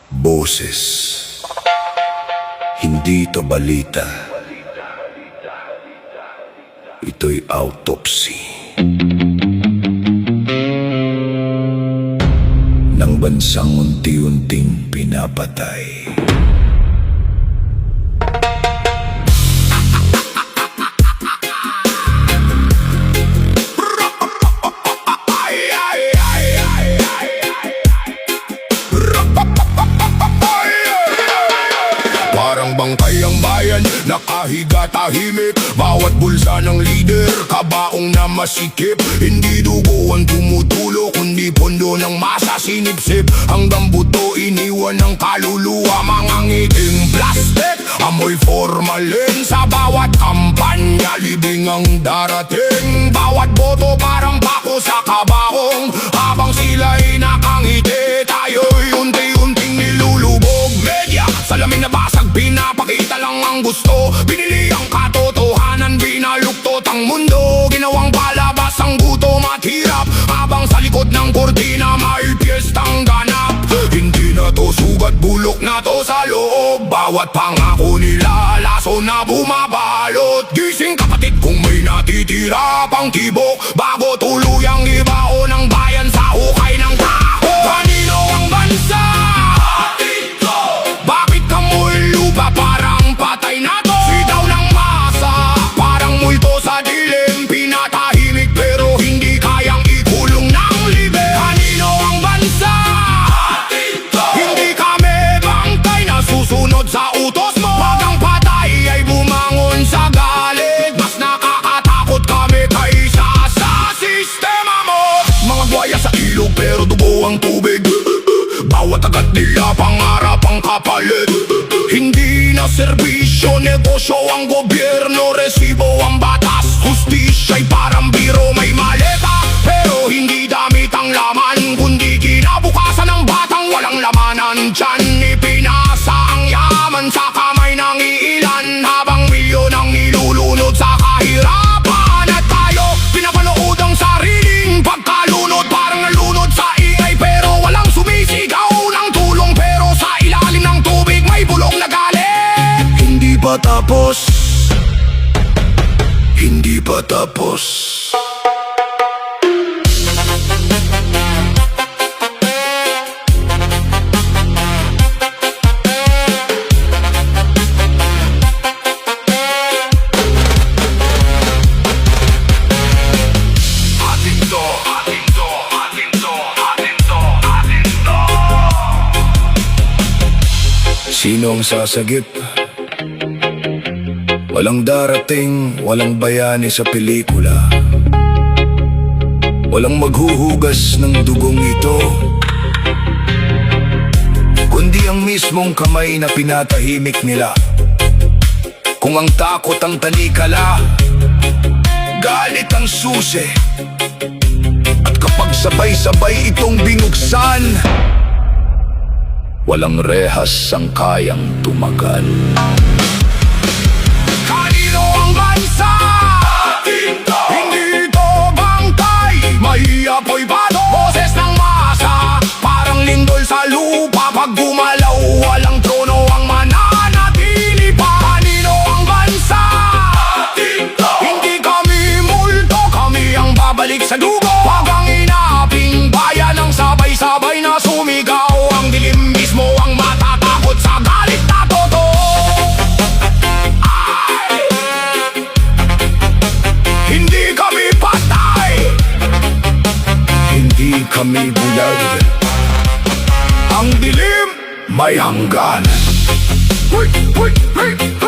Boses. Hindi ito balita. Ito'y autopsy ng bansang unti-unting pinapatay. Parang bangkay ang bayan, nakahiga tahimik. Bawat bulsa ng lider, kabaong na masikip. Hindi dugo ang tumutulo, kundi pondo ng masa sinipsip. Hanggang buto iniwan ng kaluluwa, mga ngiting plastic. Amoy formalin sa bawat kampanya, libing ang darating. Bawat boto parang bako sa kabaong, habang sila'y nakangiti, tayo'y unti-unting nilulubog. Media, salamin na basag, pinapakita lang ang gusto. Binili ang katotohanan, binaluktot ang mundo. Ginawang palabas ang gutom at hirap, habang sa likod ng kortina may piyestang ganap. Hindi na to sugat, bulok na to sa loob. Bawat pangako nila, laso na bumabalot. Gising kapatid kung may natitira pang tibok, bago tuluyang ibao ng bayan sa hukay ng taho. Kanino ang bansa? Bakit kamoy lupa parang patay na to? Sitaw ng masa, parang multo sa dilim. Pinatahimik pero hindi kayang ikulong ng libe. Kanino ang bansa? Hindi kami bangkay na susunod sa utos mo. Pag ang patay ay bumangon sa galit, mas nakakatakot kami kaysa sa sistema mo. Mga buhaya sa ilog pero dugo ang tubig. Bawat agad nila pangarap ang kapalit. Hindi na serbisyo, negosyo ang gobyerno, resibo ang batas. Hustisya'y parang biro, may maleta pero hindi damit ang laman, kundi kinabukasan ng batang walang lamanan. Diyan ipinasa ang yaman sa kamay ng iilan, habang milyon ang nilulunod sa kahirapan. At tayo pinapanood ang sariling pagkalunod, parang nalunod sa ingay pero walang sumisigaw ng tulong. Pero sa ilalim ng tubig may bulong na galit. Hindi pa tapos. Hindi pa tapos. Atin to, atin to, atin to, atin to, atin to. Sino ang sasagip? Walang darating, walang bayani sa pelikula. Walang maghuhugas ng dugong ito, kundi ang mismong kamay na pinatahimik nila. Kung ang takot ang tanikala, galit ang susi. At kapag sabay-sabay itong binuksan, walang rehas ang kayang tumagal. Kanino ang bansa? Hindi ito bangkay, may apoy bato. Boses ng masa, parang lindol sa lupa. Pag gumalaw, walang trono ang mananatili pa. Kanino ang bansa? Hindi kami multo, kami ang babalik sa dugo. Pag ang inaping bayan ang sabay-sabay na sumigaw, ang dilim mismo ang matatakot sa galit na totoo. Hindi kami patay, Hindi kami bulag. ang dilim may hanggan. Hey, hey, hey, hey.